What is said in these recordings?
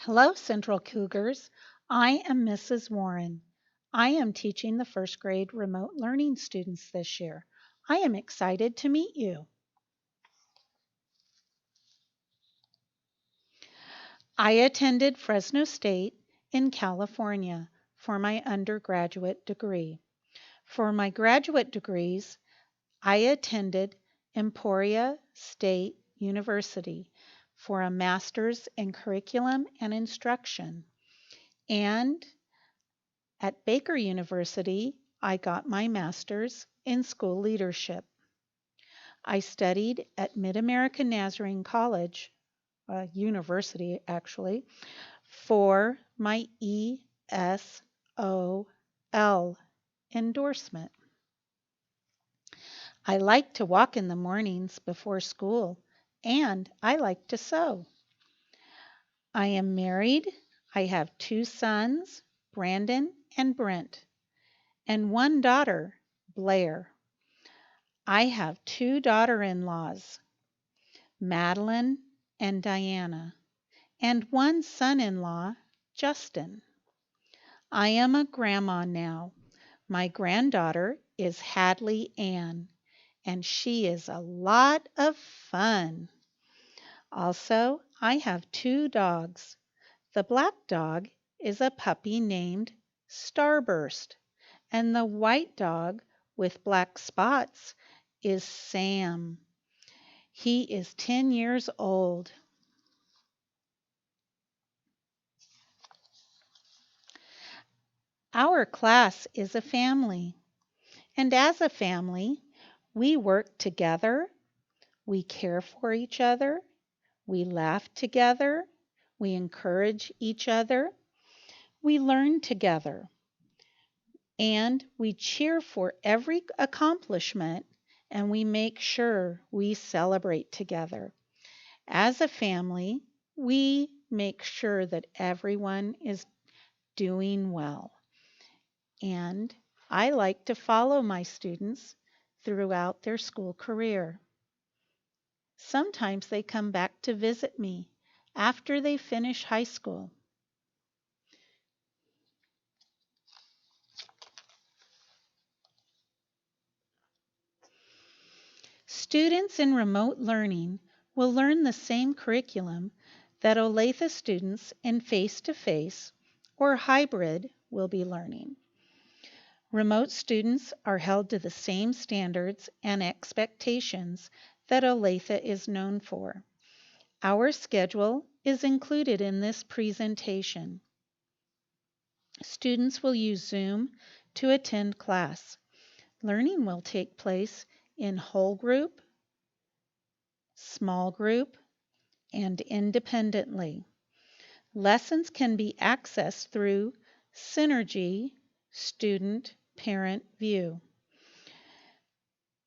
Hello, Central Cougars. I am Mrs. Warren. I am teaching the first grade remote learning students this year. I am excited to meet you. I attended Fresno State in California for my undergraduate degree. For my graduate degrees, I attended Emporia State University for a master's in curriculum and instruction. And at Baker University, I got my master's in school leadership. I studied at Mid-American Nazarene College, university actually, for my ESOL endorsement. I like to walk in the mornings before school, and I like to sew. I am married. I have two sons, Brandon and Brent, and one daughter, Blair. I have two daughter-in-laws, Madeline and Diana, and one son-in-law, Justin. I am a grandma now. My granddaughter is Hadley Ann, and she is a lot of fun. Also, I have two dogs. The black dog is a puppy named Starburst, and the white dog with black spots is Sam. He is 10 years old. Our class is a family, and as a family, we work together, we care for each other, we laugh together, we encourage each other, we learn together, and we cheer for every accomplishment, and we make sure we celebrate together. As a family, we make sure that everyone is doing well. And I like to follow my students throughout their school career. Sometimes they come back to visit me after they finish high school. Students in remote learning will learn the same curriculum that Olathe students in face-to-face or hybrid will be learning. Remote students are held to the same standards and expectations that Olathe is known for. Our schedule is included in this presentation. Students will use Zoom to attend class. Learning will take place in whole group, small group, and independently. Lessons can be accessed through Synergy Student Parent View.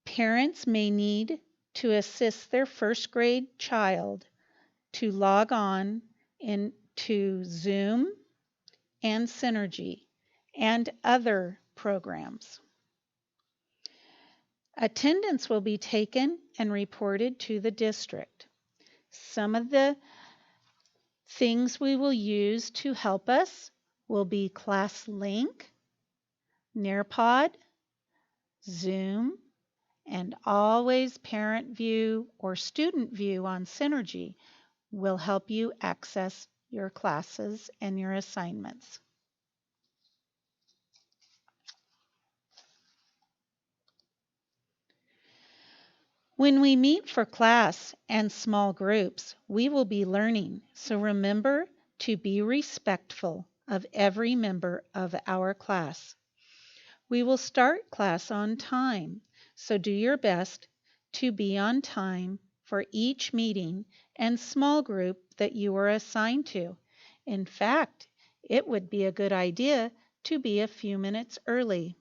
Parents may need to assist their first grade child to log on into Zoom and Synergy and other programs. Attendance will be taken and reported to the district. Some of the things we will use to help us will be ClassLink, Nearpod, Zoom, and always Parent View or Student View on Synergy will help you access your classes and your assignments. When we meet for class and small groups, we will be learning, so remember to be respectful of every member of our class. We will start class on time, so do your best to be on time for each meeting and small group that you are assigned to. In fact, it would be a good idea to be a few minutes early.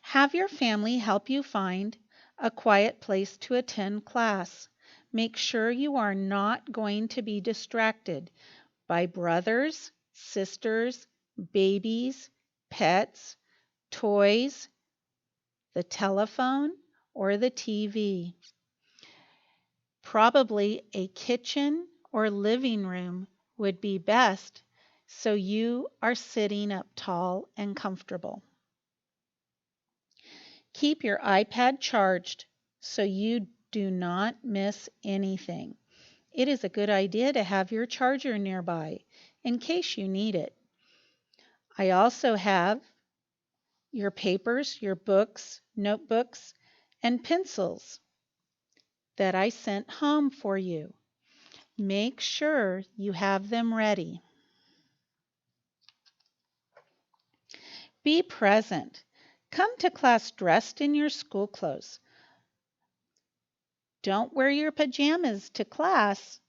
Have your family help you find a quiet place to attend class. Make sure you are not going to be distracted by brothers, sisters, babies, pets, toys, the telephone, or the TV. Probably a kitchen or living room would be best so you are sitting up tall and comfortable. Keep your iPad charged so you do not miss anything. It is a good idea to have your charger nearby in case you need it. I also have your papers, your books, notebooks, and pencils that I sent home for you. Make sure you have them ready. Be present. Come to class dressed in your school clothes. Don't wear your pajamas to class.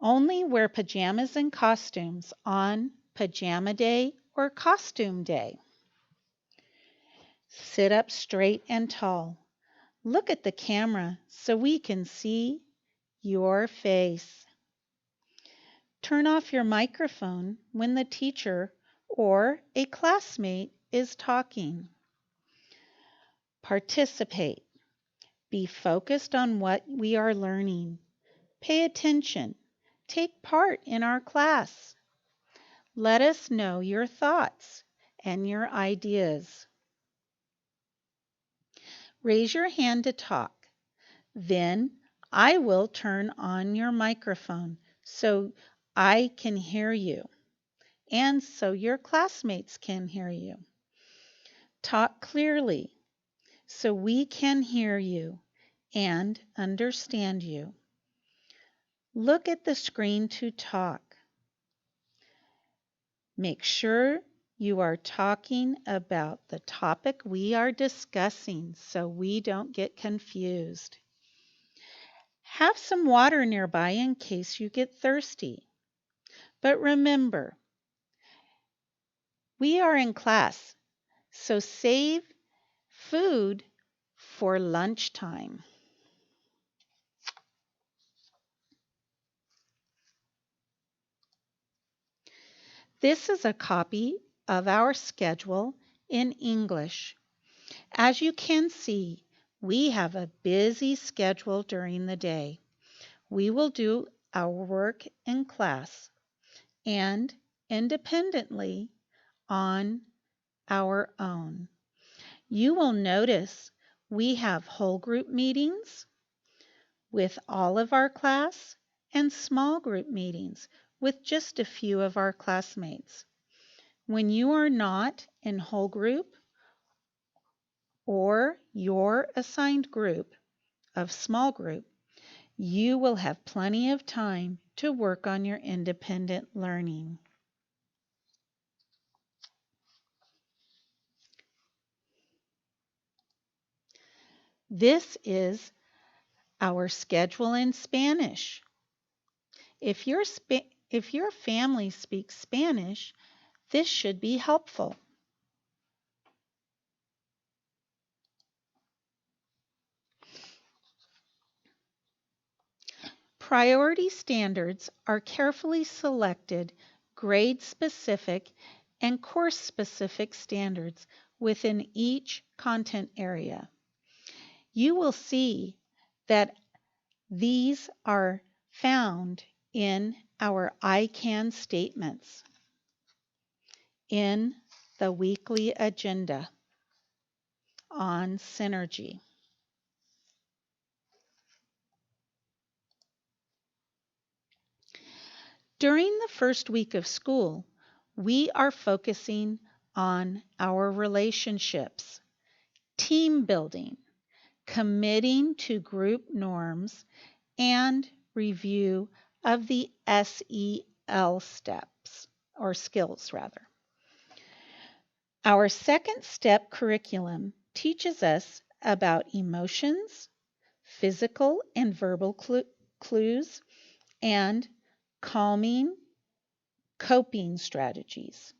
Only wear pajamas and costumes on pajama day or costume day. Sit up straight and tall. Look at the camera so we can see your face. Turn off your microphone when the teacher or a classmate is talking. Participate. Be focused on what we are learning. Pay attention. Take part in our class. Let us know your thoughts and your ideas. Raise your hand to talk. Then I will turn on your microphone so I can hear you and so your classmates can hear you. Talk clearly so we can hear you and understand you. Look at the screen to talk. Make sure you are talking about the topic we are discussing so we don't get confused. Have some water nearby in case you get thirsty. But remember, we are in class, so save food for lunchtime. This is a copy of our schedule in English. As you can see, we have a busy schedule during the day. We will do our work in class and independently on our own. You will notice we have whole group meetings with all of our class and small group meetings with just a few of our classmates. When you are not in whole group or your assigned group of small group, you will have plenty of time to work on your independent learning. This is our schedule in Spanish. If your family speaks Spanish, this should be helpful. Priority standards are carefully selected grade-specific and course-specific standards within each content area. You will see that these are found in our I can statements in the weekly agenda on synergy. During the first week of school, we are focusing on our relationships, team building, committing to group norms, and review of the SEL steps, or skills rather. Our second step curriculum teaches us about emotions, physical and verbal clues, and calming coping strategies.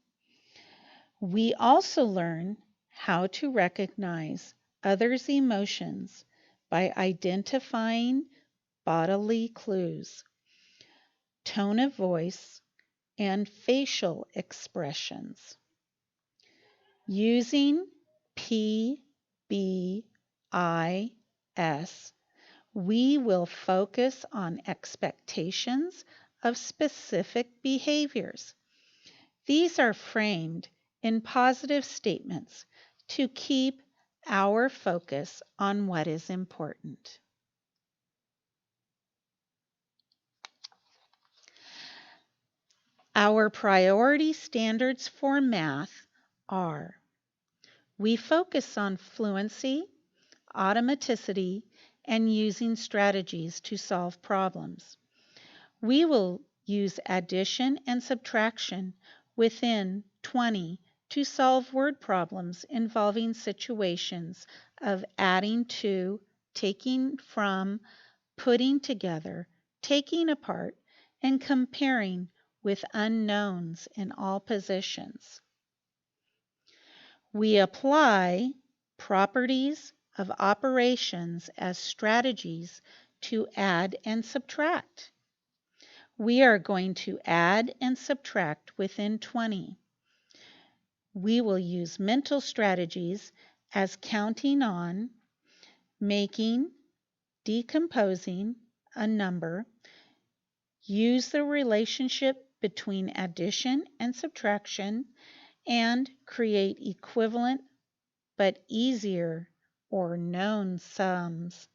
We also learn how to recognize others' emotions by identifying bodily clues, tone of voice, and facial expressions. Using PBIS, we will focus on expectations of specific behaviors. These are framed in positive statements to keep our focus on what is important. Our priority standards for math are: we focus on fluency, automaticity, and using strategies to solve problems. We will use addition and subtraction within 20 to solve word problems involving situations of adding to, taking from, putting together, taking apart, and comparing with unknowns in all positions. We apply properties of operations as strategies to add and subtract. We are going to add and subtract within 20. We will use mental strategies as counting on, making, decomposing a number, use the relationship between addition and subtraction, and create equivalent but easier or known sums.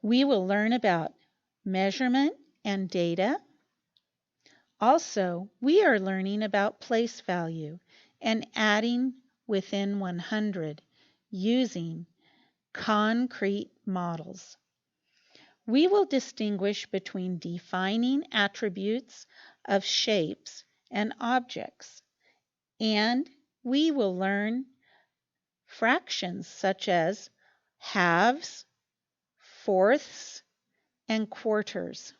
We will learn about measurement and data. Also, we are learning about place value and adding within 100 using concrete models. We will distinguish between defining attributes of shapes and objects, and we will learn fractions such as halves, fourths, and quarters.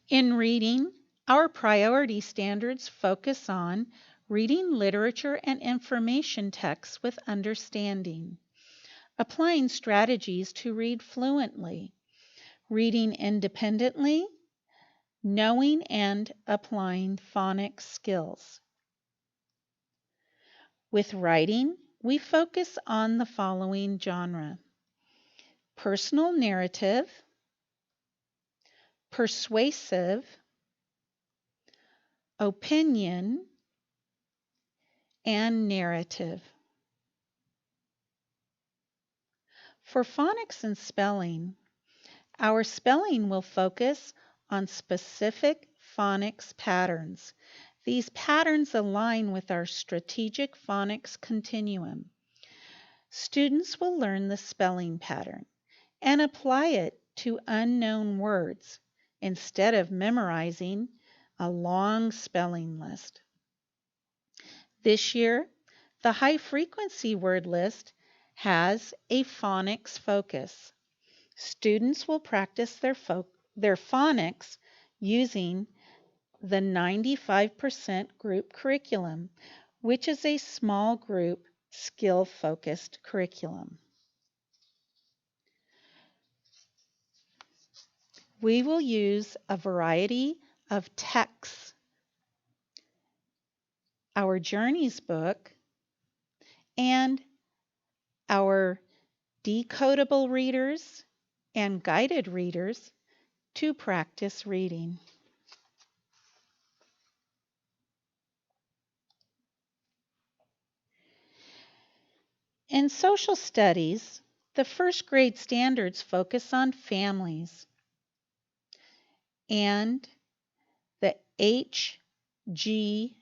In reading, our priority standards focus on reading literature and information texts with understanding, applying strategies to read fluently, reading independently, knowing and applying phonics skills. With writing, we focus on the following genre: personal narrative, persuasive, opinion, and narrative. For phonics and spelling, our spelling will focus on specific phonics patterns. These patterns align with our strategic phonics continuum. Students will learn the spelling pattern and apply it to unknown words instead of memorizing a long spelling list. This year, the high frequency word list has a phonics focus. Students will practice their phonics using the 95% group curriculum, which is a small group skill-focused curriculum. We will use a variety of texts. Our Journeys book and our decodable readers and guided readers to practice reading. In social studies, the first grade standards focus on families, and the HGSS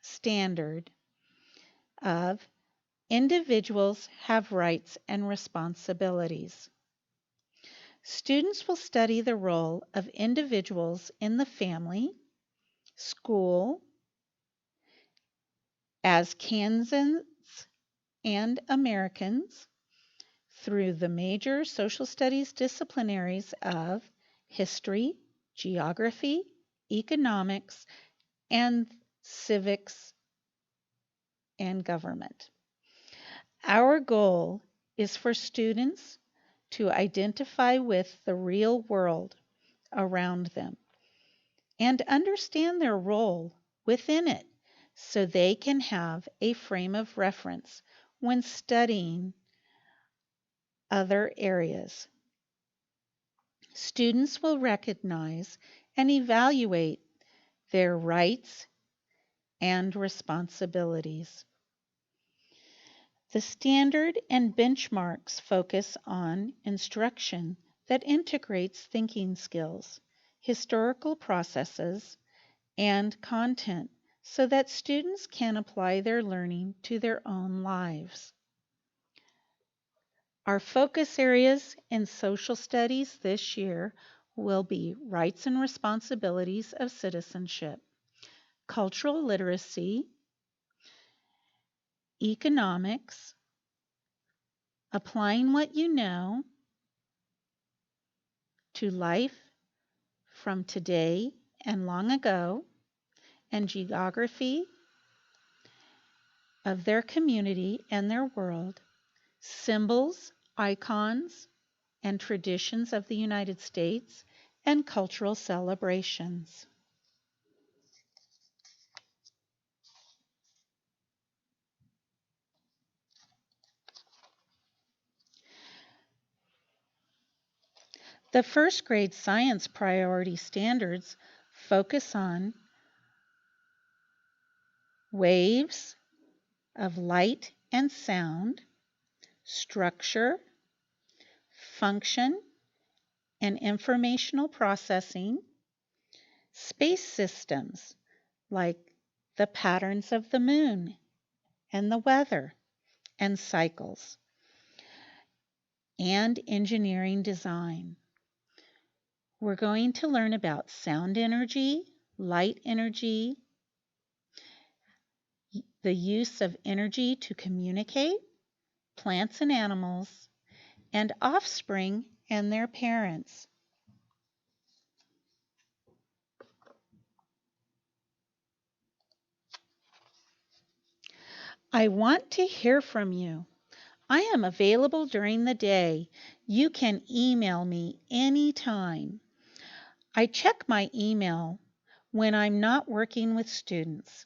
standard of individuals have rights and responsibilities. Students will study the role of individuals in the family, school, as Kansans and Americans, through the major social studies disciplinaries of history, geography, economics, and civics and government. Our goal is for students to identify with the real world around them and understand their role within it so they can have a frame of reference when studying other areas. Students will recognize and evaluate their rights and responsibilities. The standard and benchmarks focus on instruction that integrates thinking skills, historical processes, and content so that students can apply their learning to their own lives. Our focus areas in social studies this year will be rights and responsibilities of citizenship, cultural literacy, economics, applying what you know to life from today and long ago, and geography of their community and their world, symbols, icons, and traditions of the United States, and cultural celebrations. The first grade science priority standards focus on waves of light and sound, structure, function, and informational processing, space systems like the patterns of the moon and the weather and cycles, and engineering design. We're going to learn about sound energy, light energy, the use of energy to communicate, plants and animals, and offspring and their parents. I want to hear from you. I am available during the day. You can email me anytime. I check my email when I'm not working with students.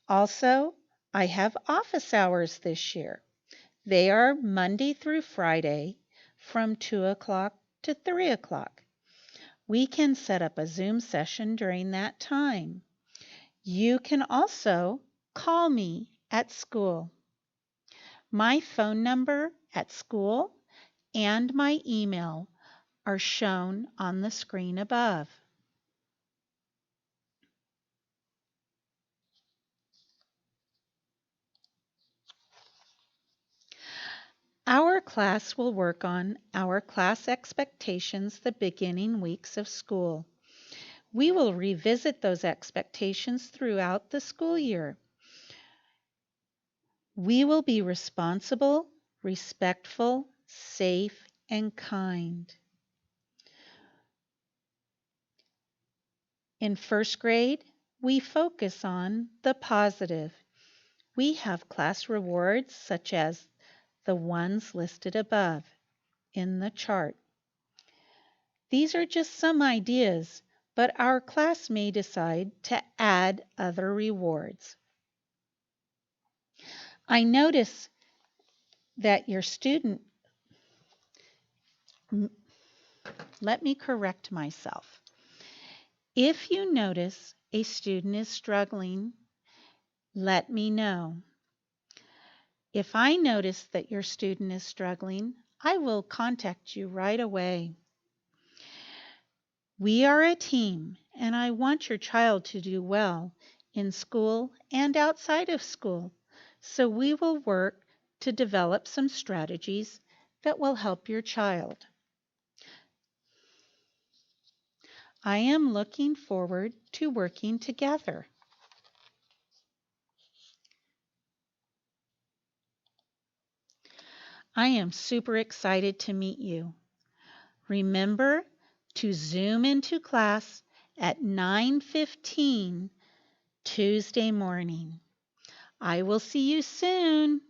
Also, I have office hours this year. They are Monday through Friday from 2 o'clock to 3 o'clock. We can set up a Zoom session during that time. You can also call me at school. My phone number at school and my email are shown on the screen above. Our class will work on our class expectations the beginning weeks of school. We will revisit those expectations throughout the school year. We will be responsible, respectful, safe, and kind. In first grade, we focus on the positive. We have class rewards such as the ones listed above in the chart. These are just some ideas, but our class may decide to add other rewards. I notice that your student, let me correct myself. If you notice a student is struggling, let me know. If I notice that your student is struggling, I will contact you right away. We are a team, and I want your child to do well in school and outside of school. So we will work to develop some strategies that will help your child. I am looking forward to working together. I am super excited to meet you. Remember to Zoom into class at 9:15 Tuesday morning. I will see you soon.